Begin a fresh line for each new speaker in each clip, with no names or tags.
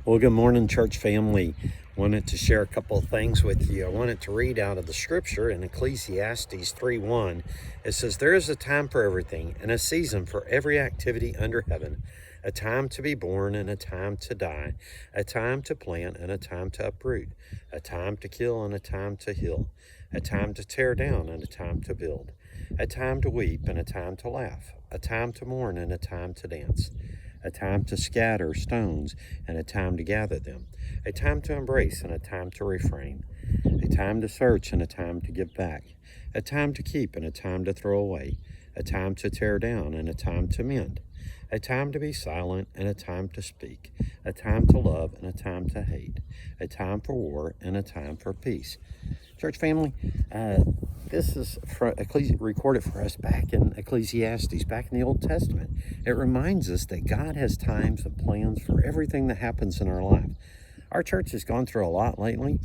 Well, good morning, church family. Wanted to share a couple of things with you. I wanted to read out of the scripture in Ecclesiastes 3:1. It says, "There is a time for everything and a season for every activity under heaven, a time to be born and a time to die, a time to plant and a time to uproot, a time to kill and a time to heal, a time to tear down and a time to build, a time to weep and a time to laugh, a time to mourn and a time to dance, a time to scatter stones and a time to gather them, a time to embrace and a time to refrain, a time to search and a time to give back, a time to keep and a time to throw away, a time to tear down and a time to mend, a time to be silent and a time to speak, a time to love and a time to hate, a time for war and a time for peace." Church family, this is recorded for us back in Ecclesiastes, back in the Old Testament. It reminds us that God has times and plans for everything that happens in our life. Our church has gone through a lot lately.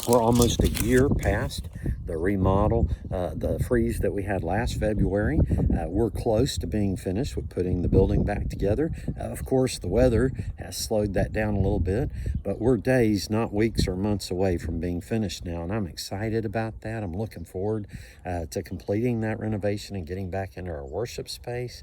We're almost a year past the remodel, the freeze that we had last February. We're close to being finished with putting the building back together. Of course, the weather has slowed that down a little bit, but we're days, not weeks or months away from being finished now, and I'm excited about that. I'm looking forward to completing that renovation and getting back into our worship space.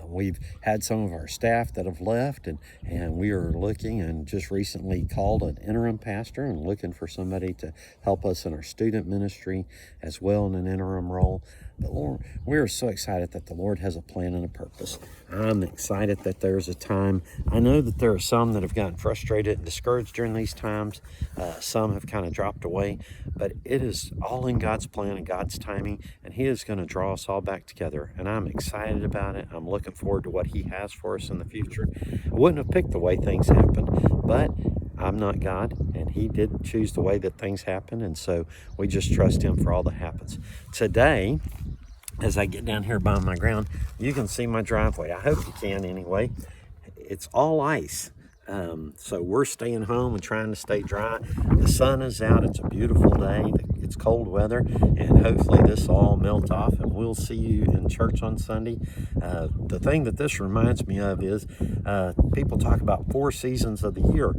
We've had some of our staff that have left, and we are looking and just recently called an interim pastor and looking for somebody to help us in our student ministry as well in an interim role. But Lord, we are so excited that the Lord has a plan and a purpose. I'm excited that there's a time. I know that there are some that have gotten frustrated and discouraged during these times. Some have kind of dropped away, but it is all in God's plan and God's timing, and He is going to draw us all back together. And I'm excited about it. I'm looking forward to what He has for us in the future. I wouldn't have picked the way things happen, but I'm not God, and He did choose the way that things happen, and so we just trust Him for all that happens. Today, as I get down here by my ground, you can see my driveway. I hope you can anyway. It's all ice. So we're staying home and trying to stay dry. The sun is out. It's a beautiful day. It's cold weather, and hopefully this will all melt off, and we'll see you in church on Sunday. The thing that this reminds me of is people talk about 4 seasons of the year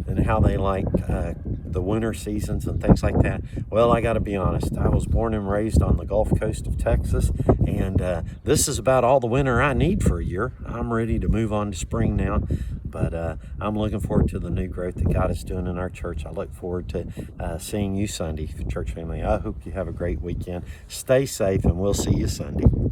and how they like the winter seasons and things like that. Well, I got to be honest. I was born and raised on the Gulf Coast of Texas, and this is about all the winter I need for a year. I'm ready to move on to spring now, but I'm looking forward to the new growth that God is doing in our church. I look forward to seeing you Sunday, church family. I hope you have a great weekend. Stay safe, and we'll see you Sunday.